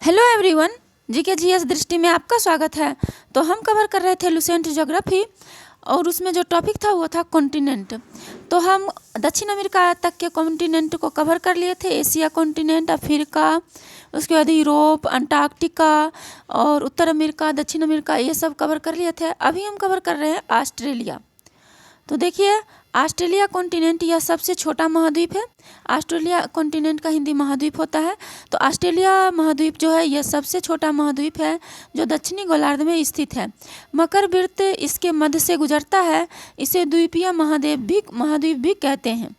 Hello everyone, GK GS दृष्टि में आपका स्वागत है। तो हम कवर कर रहे थे लुसेंट ज्योग्राफी और उसमें जो टॉपिक था वो था कॉन्टिनेंट। तो हम दक्षिण अमेरिका तक के कॉन्टिनेंट को कवर कर लिए थे। एशिया कॉन्टिनेंट, अफ्रीका, उसके बाद यूरोप, अंटार्कटिका और उत्तर अमेरिका, दक्षिण अमेरिका, ये सब कवर कर लिए थे। अभी हम कवर कर रहे हैं ऑस्ट्रेलिया। तो देखिए, ऑस्ट्रेलिया कॉन्टिनेंट यह सबसे छोटा महाद्वीप है। ऑस्ट्रेलिया कॉन्टिनेंट का हिंदी महाद्वीप होता है। तो ऑस्ट्रेलिया महाद्वीप जो है यह सबसे छोटा महाद्वीप है जो दक्षिणी गोलार्ध में स्थित है। मकर वृत्त इसके मध्य से गुजरता है। इसे द्वीपीय महाद्वीप भी कहते हैं।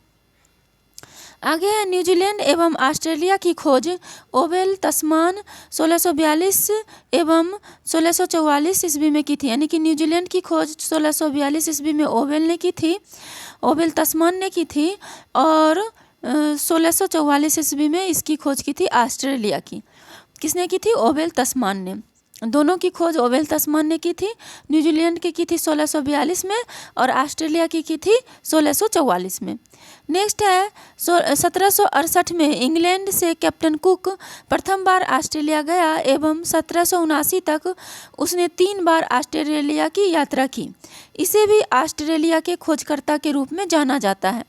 आगे है न्यूजीलैंड एवं ऑस्ट्रेलिया की खोज ओवेल तस्मान 1642 एवं 1644 ईस्वी में की थी। यानी कि न्यूजीलैंड की खोज 1642 ईस्वी में ओवेल ने की थी, ओवेल तस्मान ने की थी, और 1644 ईस्वी में इसकी खोज की थी ऑस्ट्रेलिया की। किसने की थी? ओवेल तस्मान ने। दोनों की खोज ओवेल तस्मान ने की थी। न्यूजीलैंड की थी 1642 में और ऑस्ट्रेलिया की थी 1644 में। नेक्स्ट है 1768 में इंग्लैंड से कैप्टन कुक प्रथम बार ऑस्ट्रेलिया गया एवं 1779 तक उसने 3 बार ऑस्ट्रेलिया की यात्रा की। इसे भी ऑस्ट्रेलिया के खोजकर्ता के रूप में जाना जाता है।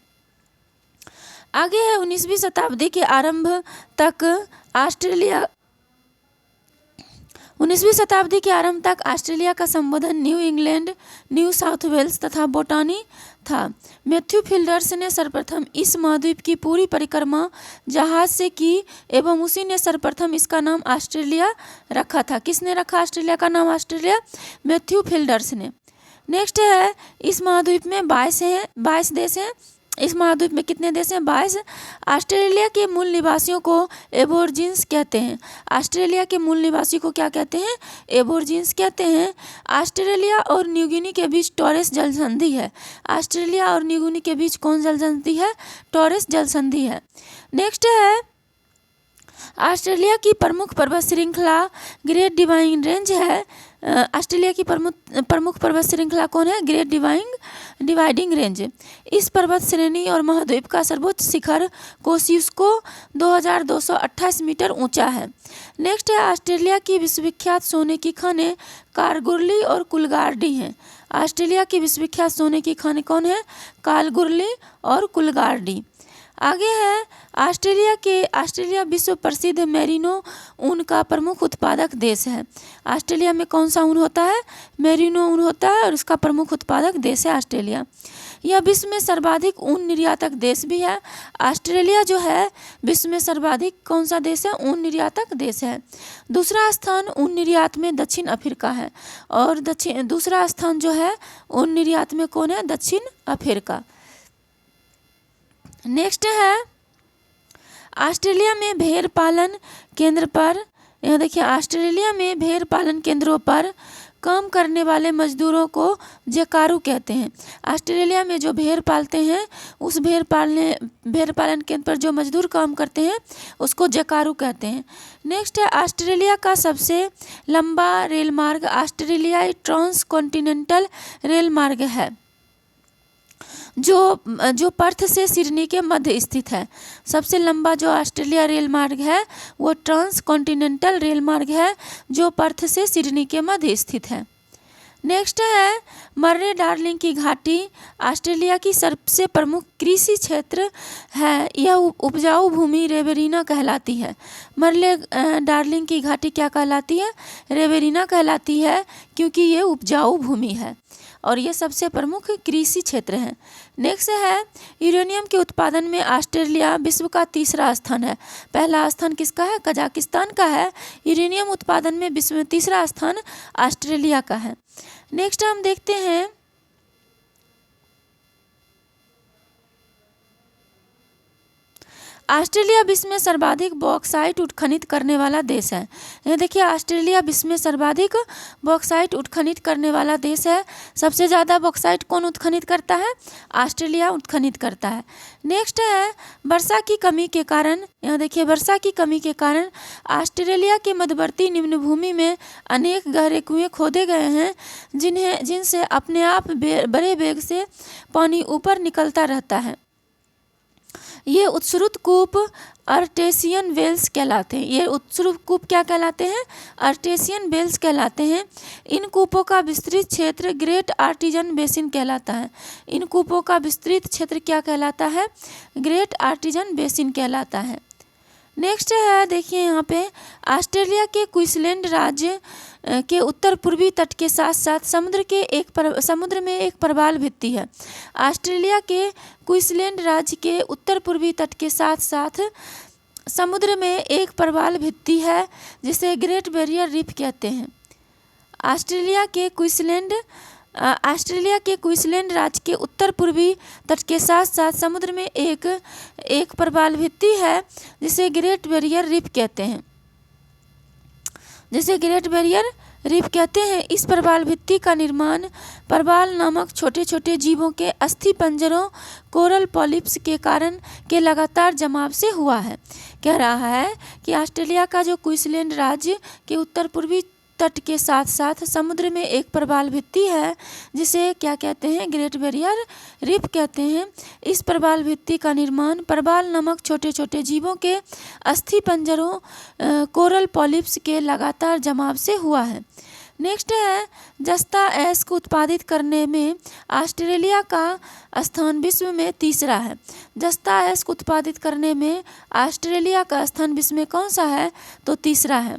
आगे है 19वीं शताब्दी के आरंभ तक ऑस्ट्रेलिया का संबोधन New England, New South Wales तथा बोटानी था। मैथ्यू फिल्डर्स ने सर्वप्रथम इस महाद्वीप की पूरी परिक्रमा जहाज से की एवं उसी ने सर्वप्रथम इसका नाम ऑस्ट्रेलिया रखा था। किसने रखा ऑस्ट्रेलिया का नाम ऑस्ट्रेलिया? मैथ्यू फिल्डर्स ने। नेक्स्ट है, इस महाद्वीप में 22 देश हैं। इस महाद्वीप में कितने देश हैं? 22। ऑस्ट्रेलिया के मूल निवासियों को एबोर्जिन्स कहते हैं। ऑस्ट्रेलिया के मूल निवासी को क्या कहते हैं? एबोर्जिन्स कहते हैं। ऑस्ट्रेलिया और न्यूगिनी के बीच टॉरेस जल संधि है। ऑस्ट्रेलिया और न्यूगिनी के बीच कौन जल संधि है? टॉरेस जल संधि है। नेक्स्ट है, ऑस्ट्रेलिया की प्रमुख पर्वत श्रृंखला ग्रेट डिवाइडिंग रेंज है। ऑस्ट्रेलिया की प्रमुख पर्वत श्रृंखला कौन है? Great dividing range. इस पर्वत श्रेणी और महाद्वीप का सर्वोच्च शिखर कोसियुस्को 2228 मीटर ऊंचा है। नेक्स्ट है, ऑस्ट्रेलिया की विश्वविख्यात सोने की खानें कालगुरली और कुलगार्डी हैं। ऑस्ट्रेलिया की विश्वविख्यात सोने की खानें कौन है? कालगुरली और कुलगार्डी। आगे है, ऑस्ट्रेलिया विश्व प्रसिद्ध मेरिनो ऊन का प्रमुख उत्पादक देश है। ऑस्ट्रेलिया में कौन सा ऊन होता है? मेरिनो ऊन होता है और इसका प्रमुख उत्पादक देश है ऑस्ट्रेलिया। यह विश्व में सर्वाधिक ऊन निर्यातक देश भी है। ऑस्ट्रेलिया जो है विश्व में सर्वाधिक कौन सा देश है? ऊन निर्यातक देश है। दूसरा स्थान ऊन निर्यात में दक्षिण अफ्रीका है और दूसरा स्थान जो है ऊन निर्यात में कौन है? दक्षिण अफ्रीका। नेक्स्ट है, ऑस्ट्रेलिया में भेड़ पालन केंद्र पर, यहाँ देखिए, ऑस्ट्रेलिया में भेड़ पालन केंद्रों पर काम करने वाले मजदूरों को जकारू कहते हैं। ऑस्ट्रेलिया में जो भेड़ पालते हैं उस भेड़ पालन केंद्र पर जो मजदूर काम करते हैं उसको जकारू कहते हैं। नेक्स्ट है, ऑस्ट्रेलिया का सबसे लंबा रेल मार्ग ऑस्ट्रेलियाई ट्रांस कॉन्टिनेंटल रेल मार्ग है जो पर्थ से सिडनी के मध्य स्थित है। सबसे लंबा जो ऑस्ट्रेलिया रेल मार्ग है वो ट्रांस कॉन्टिनेंटल रेल मार्ग है जो पर्थ से सिडनी के मध्य स्थित है। नेक्स्ट है, मर्रे डार्लिंग की घाटी ऑस्ट्रेलिया की सबसे प्रमुख कृषि क्षेत्र है। यह उपजाऊ भूमि रेवेरिना कहलाती है। मर्रे डार्लिंग की घाटी क्या कहलाती है? रेवेरिना कहलाती है, क्योंकि ये उपजाऊ भूमि है और ये सबसे प्रमुख कृषि क्षेत्र है। नेक्स्ट है, यूरेनियम के उत्पादन में ऑस्ट्रेलिया विश्व का तीसरा स्थान है। पहला स्थान किसका है? कजाकिस्तान का है। यूरेनियम उत्पादन में विश्व में तीसरा स्थान ऑस्ट्रेलिया का है। नेक्स्ट हम देखते हैं, ऑस्ट्रेलिया विश्व में सर्वाधिक बॉक्साइट उत्खनित करने वाला देश है। ये देखिए, ऑस्ट्रेलिया विश्व में सर्वाधिक बॉक्साइट उत्खनित करने वाला देश है। सबसे ज़्यादा बॉक्साइट कौन उत्खनित करता है? ऑस्ट्रेलिया उत्खनित करता है। नेक्स्ट है, वर्षा की कमी के कारण, यहाँ देखिए, वर्षा की कमी के कारण ऑस्ट्रेलिया के मध्यवर्ती निम्न भूमि में अनेक गहरे कुएं खोदे गए हैं जिनसे अपने आप बड़े वेग से पानी ऊपर निकलता रहता है। ये उत्सुक कूप अर्टेशियन वेल्स कहलाते हैं। ये उत्सुक कूप क्या कहलाते हैं? अर्टेशियन वेल्स कहलाते हैं। इन कूपों का विस्तृत क्षेत्र ग्रेट आर्टिजन बेसिन कहलाता है। इन कूपों का विस्तृत क्षेत्र क्या कहलाता है? ग्रेट आर्टिजन बेसिन कहलाता है। नेक्स्ट है, देखिए यहाँ पे ऑस्ट्रेलिया के क्वींसलैंड राज्य के उत्तर पूर्वी तट के साथ साथ समुद्र में एक प्रवाल भित्ति है। ऑस्ट्रेलिया के क्वींसलैंड राज्य के उत्तर पूर्वी तट के साथ साथ समुद्र में एक प्रवाल भित्ति है जिसे ग्रेट बैरियर रीफ कहते हैं। ऑस्ट्रेलिया के क्वींसलैंड राज्य के उत्तर पूर्वी तट के साथ साथ समुद्र में एक प्रवाल भित्ति है जिसे ग्रेट बैरियर रीफ कहते हैं। इस प्रवाल भित्ति का निर्माण प्रवाल नामक छोटे छोटे जीवों के अस्थि पंजरों कोरल पॉलिप्स के कारण के लगातार जमाव से हुआ है। कह रहा है कि ऑस्ट्रेलिया का जो क्वींसलैंड राज्य के उत्तर पूर्वी तट के साथ साथ समुद्र में एक प्रवाल भित्ति है जिसे क्या कहते हैं? ग्रेट बैरियर रीफ कहते हैं। इस प्रवाल भित्ति का निर्माण प्रवाल नामक छोटे छोटे जीवों के अस्थि पंजरों कोरल पॉलिप्स के लगातार जमाव से हुआ है। नेक्स्ट है, जस्ता ऐश को उत्पादित करने में ऑस्ट्रेलिया का स्थान विश्व में तीसरा है। जस्ता ऐश को उत्पादित करने में ऑस्ट्रेलिया का स्थान विश्व में कौन सा है? तो तीसरा है।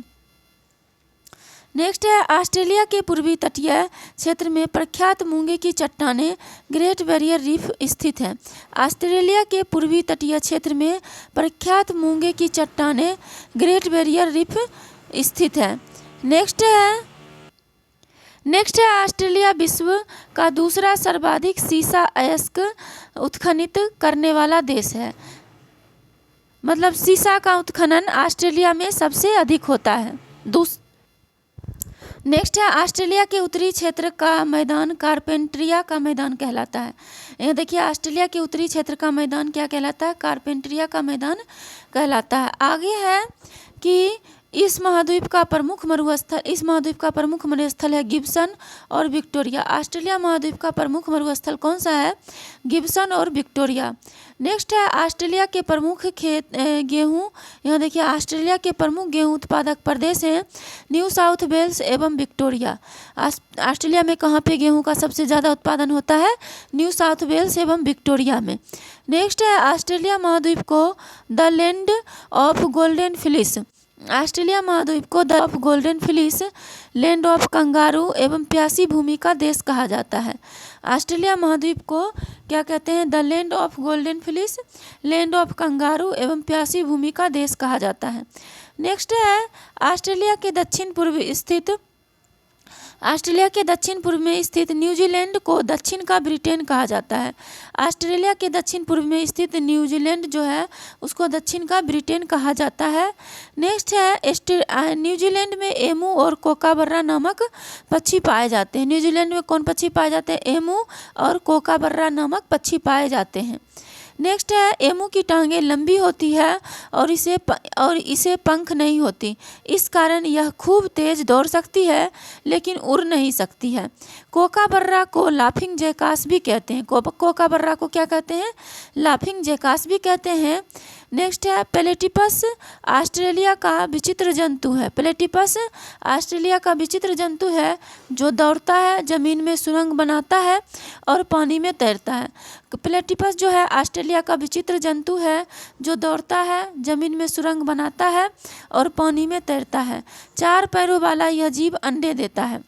नेक्स्ट है, ऑस्ट्रेलिया के पूर्वी तटीय क्षेत्र में प्रख्यात मूंगे की चट्टानें ग्रेट बैरियर रीफ स्थित है। ऑस्ट्रेलिया के पूर्वी तटीय क्षेत्र में प्रख्यात मूंगे की चट्टानें ग्रेट बैरियर रीफ स्थित है। नेक्स्ट है, ऑस्ट्रेलिया विश्व का दूसरा सर्वाधिक सीसा अयस्क उत्खनन करने वाला देश है। मतलब सीसा का उत्खनन ऑस्ट्रेलिया में सबसे अधिक होता है। नेक्स्ट है, ऑस्ट्रेलिया के उत्तरी क्षेत्र का मैदान कारपेंट्रिया का मैदान कहलाता है। ये देखिए, ऑस्ट्रेलिया के उत्तरी क्षेत्र का मैदान क्या कहलाता है? कारपेंट्रिया का मैदान कहलाता है। आगे है कि इस महाद्वीप का प्रमुख मरुस्थल है गिब्सन और विक्टोरिया। ऑस्ट्रेलिया महाद्वीप का प्रमुख मरुस्थल कौन सा है? गिब्सन और विक्टोरिया। नेक्स्ट है, ऑस्ट्रेलिया के प्रमुख गेहूं, यहाँ देखिए ऑस्ट्रेलिया के प्रमुख गेहूं उत्पादक प्रदेश हैं न्यू साउथ वेल्स एवं विक्टोरिया। ऑस्ट्रेलिया में कहाँ पे गेहूं का सबसे ज़्यादा उत्पादन होता है? न्यू साउथ वेल्स एवं विक्टोरिया में। नेक्स्ट है, ऑस्ट्रेलिया महाद्वीप को the land of golden Phyllis. Australia महाद्वीप को the of golden Phyllis, land of kangaroo एवं प्यासी भूमि का देश कहा जाता है। ऑस्ट्रेलिया महाद्वीप को क्या कहते हैं? The land of golden Phyllis, land of kangaroo एवं प्यासी भूमि का देश कहा जाता है। नेक्स्ट है, ऑस्ट्रेलिया के दक्षिण पूर्व में स्थित न्यूजीलैंड को दक्षिण का ब्रिटेन कहा जाता है। ऑस्ट्रेलिया के दक्षिण पूर्व में स्थित न्यूजीलैंड जो है उसको दक्षिण का ब्रिटेन कहा जाता है। नेक्स्ट है, न्यूजीलैंड में एमू और कोकाबर्रा नामक पक्षी पाए जाते हैं। न्यूजीलैंड में कौन पक्षी पाए जाते हैं? एमू और कोकाबर्रा नामक पक्षी पाए जाते हैं। नेक्स्ट है, एमू की टांगें लंबी होती है और इसे पंख नहीं होती। इस कारण यह खूब तेज दौड़ सकती है लेकिन उड़ नहीं सकती है। कोकाबर्रा को लाफिंग जैकास भी कहते हैं। कोकाबर्रा को क्या कहते हैं? लाफिंग जैकास भी कहते हैं। नेक्स्ट है, प्लेटिपस ऑस्ट्रेलिया का विचित्र जंतु है। प्लेटिपस ऑस्ट्रेलिया का विचित्र जंतु है जो दौड़ता है, जमीन में सुरंग बनाता है और पानी में तैरता है। प्लेटिपस जो है ऑस्ट्रेलिया का विचित्र जंतु है जो दौड़ता है, जमीन में सुरंग बनाता है और पानी में तैरता है। 4 पैरों वाला यह जीव अंडे देता है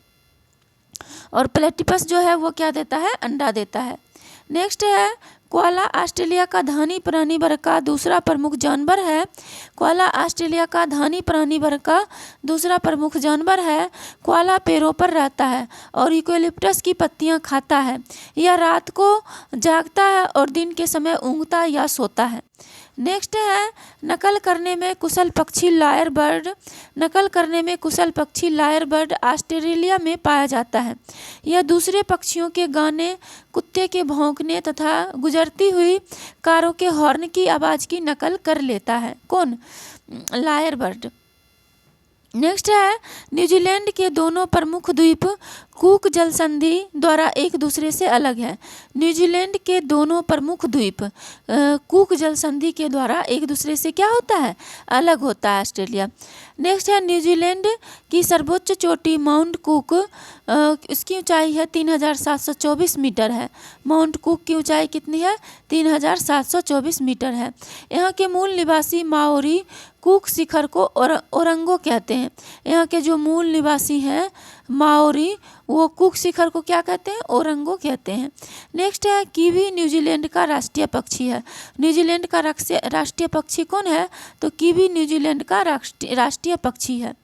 और प्लेटिपस जो है वो क्या देता है? अंडा देता है। नेक्स्ट है, कोआला ऑस्ट्रेलिया का धानी प्राणी वर्ग का दूसरा प्रमुख जानवर है। कोआला ऑस्ट्रेलिया का धानी प्राणी वर्ग का दूसरा प्रमुख जानवर है। कोआला पेड़ों पर रहता है और यूकेलिप्टस की पत्तियां खाता है। यह रात को जागता है और दिन के समय ऊँघता या सोता है। नेक्स्ट है, नकल करने में कुशल पक्षी लायर बर्ड ऑस्ट्रेलिया में पाया जाता है। यह दूसरे पक्षियों के गाने, कुत्ते के भौंकने तथा गुजरती हुई कारों के हॉर्न की आवाज़ की नकल कर लेता है। कौन? Lyre bird. नेक्स्ट है न्यूजीलैंड के दोनों प्रमुख द्वीप कूक जल संधि द्वारा एक दूसरे से अलग है। न्यूजीलैंड के दोनों प्रमुख द्वीप कूक जल संधि के द्वारा एक दूसरे से क्या होता है, अलग होता है ऑस्ट्रेलिया। नेक्स्ट है न्यूजीलैंड की सर्वोच्च चोटी माउंट कुक, इसकी ऊंचाई है 3724 मीटर है। माउंट कुक की ऊंचाई कितनी है, 3724 मीटर है। यहाँ के मूल निवासी माओरी कुक शिखर को ओरंगो कहते हैं। यहाँ के जो मूल निवासी हैं माओरी, वो कुक शिखर को क्या कहते हैं, ओरंगो कहते हैं। नेक्स्ट है कीवी न्यूजीलैंड का राष्ट्रीय पक्षी है। न्यूजीलैंड का राष्ट्रीय पक्षी कौन है, तो कीवी न्यूजीलैंड का राष्ट्रीय पक्षी है।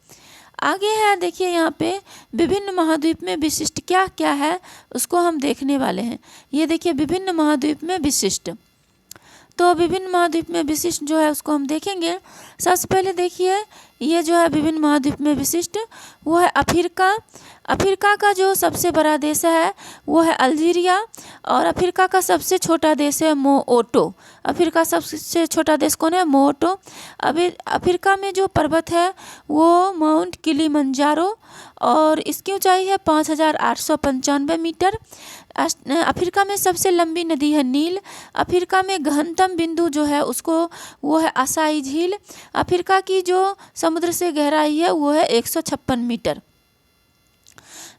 आगे है देखिए यहाँ पे विभिन्न महाद्वीप में विशिष्ट क्या क्या है उसको हम देखने वाले हैं। ये देखिए विभिन्न महाद्वीप में विशिष्ट, तो विभिन्न महाद्वीप में विशिष्ट जो है उसको हम देखेंगे। सबसे पहले देखिए ये जो है विभिन्न महाद्वीप में विशिष्ट, वो है अफ्रीका। अफ्रीका का जो सबसे बड़ा देश है वो है अल्जीरिया, और अफ्रीका का सबसे छोटा देश है मोओटो। अफ्रीका सबसे छोटा देश कौन है, मोओटो। अभी अफ्रीका में जो पर्वत है वो माउंट किलिमंजारो, और इसकी ऊंचाई है 5895 मीटर। अफ्रीका में सबसे लंबी नदी है नील। अफ्रीका में गहनतम बिंदु जो है उसको वो है असाई झील। अफ्रीका की जो समुद्र से गहराई है वो है 156 मीटर।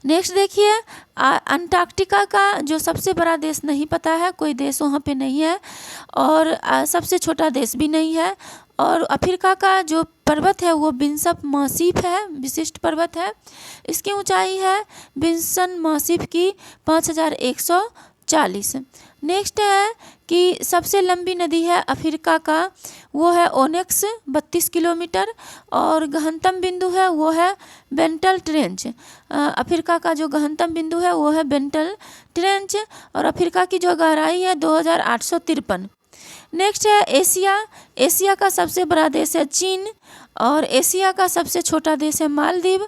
नेक्स्ट देखिए अंटार्कटिका का जो सबसे बड़ा देश नहीं पता है, कोई देश वहाँ पे नहीं है, और सबसे छोटा देश भी नहीं है। और अफ्रीका का जो पर्वत है वो बिन्सफ मासिफ है, विशिष्ट पर्वत है। इसकी ऊंचाई है बिन्सन मासिफ की 5140। नेक्स्ट है कि सबसे लंबी नदी है अफ्रीका का वो है ओनेक्स 32 किलोमीटर, और गहनतम बिंदु है वो है बेंटल ट्रेंच। अफ्रीका का जो गहनतम बिंदु है वो है बेंटल ट्रेंच, और अफ्रीका की जो गहराई है 2853। नेक्स्ट है एशिया। एशिया का सबसे बड़ा देश है चीन, और एशिया का सबसे छोटा देश है मालदीव।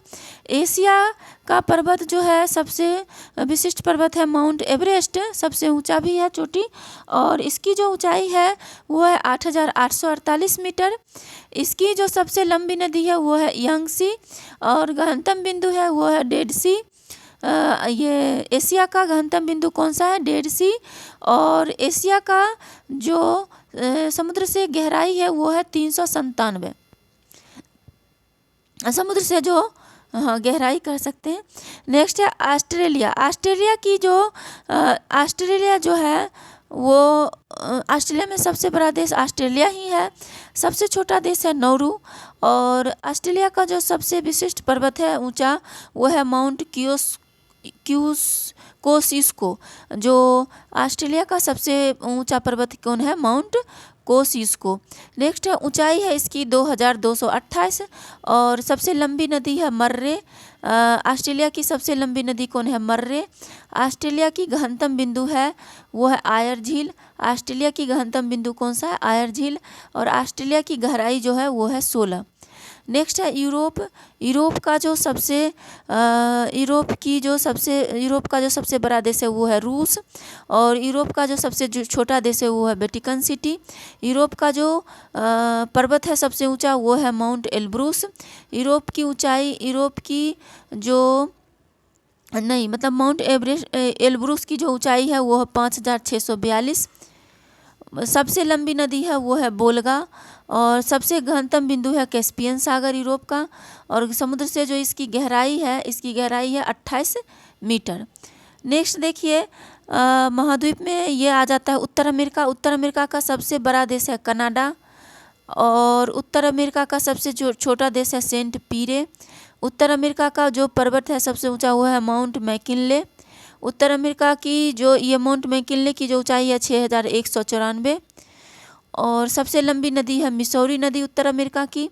एशिया का पर्वत जो है सबसे विशिष्ट पर्वत है माउंट एवरेस्ट, सबसे ऊंचा भी है चोटी, और इसकी जो ऊंचाई है वो है 8848 मीटर। इसकी जो सबसे लंबी नदी है वो है यांगसी, और गहनतम बिंदु है वो है डेड सी। ये एशिया का गहनतम बिंदु कौन सा है, डेड सी। और एशिया का जो समुद्र से गहराई है वो है 397। समुद्र से जो गहराई कर सकते हैं। नेक्स्ट है ऑस्ट्रेलिया। ऑस्ट्रेलिया जो है वो ऑस्ट्रेलिया में सबसे बड़ा देश ऑस्ट्रेलिया ही है। सबसे छोटा देश है नौरू, और ऑस्ट्रेलिया का जो सबसे विशिष्ट पर्वत है ऊंचा वो है माउंट कोसिस्को। जो ऑस्ट्रेलिया का सबसे ऊंचा पर्वत कौन है, माउंट कोसिस्को। नेक्स्ट है ऊंचाई है इसकी 2228, और सबसे लंबी नदी है मर्रे। ऑस्ट्रेलिया की सबसे लंबी नदी कौन है, मर्रे। ऑस्ट्रेलिया की गहनतम बिंदु है वो है आयर झील। ऑस्ट्रेलिया की गहनतम बिंदु कौन सा है, आयर झील, और ऑस्ट्रेलिया की गहराई जो है वो है 16। नेक्स्ट है यूरोप। यूरोप का जो सबसे बड़ा देश है वो है रूस, और यूरोप का जो सबसे छोटा देश है वो है वेटिकन सिटी। यूरोप का जो पर्वत है सबसे ऊंचा वो है माउंट एल्ब्रूस। माउंट एल्ब्रूस की जो ऊंचाई है वो है 5642। सबसे लंबी नदी है वो है बोल्गा, और सबसे गहनतम बिंदु है कैस्पियन सागर यूरोप का, और समुद्र से जो इसकी गहराई है 28 मीटर। नेक्स्ट देखिए महाद्वीप में ये आ जाता है उत्तर अमेरिका। उत्तर अमेरिका का सबसे बड़ा देश है कनाडा, और उत्तर अमेरिका का सबसे छोटा देश है सेंट पीरे। उत्तर अमेरिका का जो पर्वत है सबसे ऊंचा वो है माउंट मैकिनले। उत्तर अमेरिका की जो ये माउंट मैकिनले की जो ऊंचाई है 6194, और सबसे लंबी नदी है मिसौरी नदी उत्तर अमेरिका की।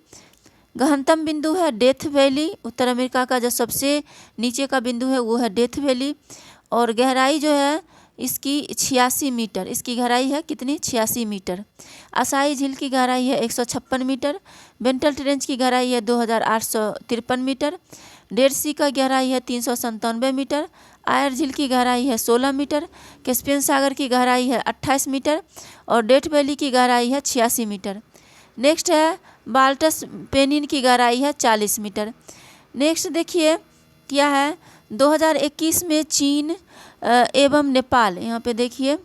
गहनतम बिंदु है डेथ वैली। उत्तर अमेरिका का जो सबसे नीचे का बिंदु है वो है डेथ वैली, और गहराई जो है इसकी 86 मीटर। इसकी गहराई है कितनी, 86 मीटर। असाई झील की गहराई है 156 मीटर। बेंटल ट्रेंच की गहराई है 2853 मीटर। डेड सी का गहराई है 397 मीटर। आयर झील की गहराई है 16 मीटर। कैस्पियन सागर की गहराई है 28 मीटर, और डेथ वैली की गहराई है 86 मीटर। नेक्स्ट है बाल्टस पेनिन की गहराई है 40 मीटर। नेक्स्ट देखिए क्या है, 2021 में चीन एवं नेपाल, यहाँ पे देखिए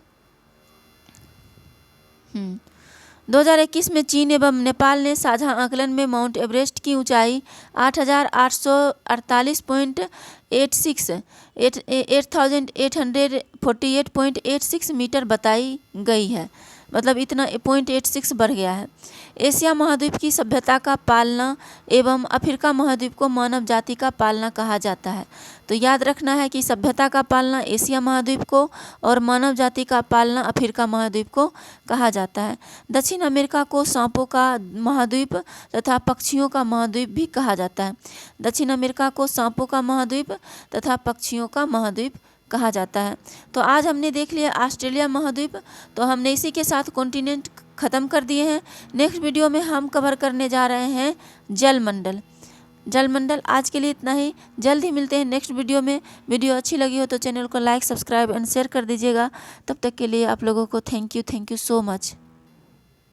2021 में चीन एवं नेपाल ने साझा आकलन में माउंट एवरेस्ट की ऊंचाई 8848.86 मीटर बताई गई है, मतलब इतना 0.86 बढ़ गया है। एशिया महाद्वीप की सभ्यता का पालना एवं अफ्रीका महाद्वीप को मानव जाति का पालना कहा जाता है। तो याद रखना है कि सभ्यता का पालना एशिया महाद्वीप को और मानव जाति का पालना अफ्रीका महाद्वीप को कहा जाता है। दक्षिण अमेरिका को सांपों का महाद्वीप तथा पक्षियों का महाद्वीप भी कहा जाता है। दक्षिण अमेरिका को सांपों का महाद्वीप तथा पक्षियों का महाद्वीप कहा जाता है। तो आज हमने देख लिया ऑस्ट्रेलिया महाद्वीप, तो हमने इसी के साथ कॉन्टिनेंट ख़त्म कर दिए हैं। नेक्स्ट वीडियो में हम कवर करने जा रहे हैं जलमंडल। आज के लिए इतना ही, जल्द ही मिलते हैं नेक्स्ट वीडियो में। वीडियो अच्छी लगी हो तो चैनल को लाइक, सब्सक्राइब एंड शेयर कर दीजिएगा। तब तक के लिए आप लोगों को थैंक यू सो मच।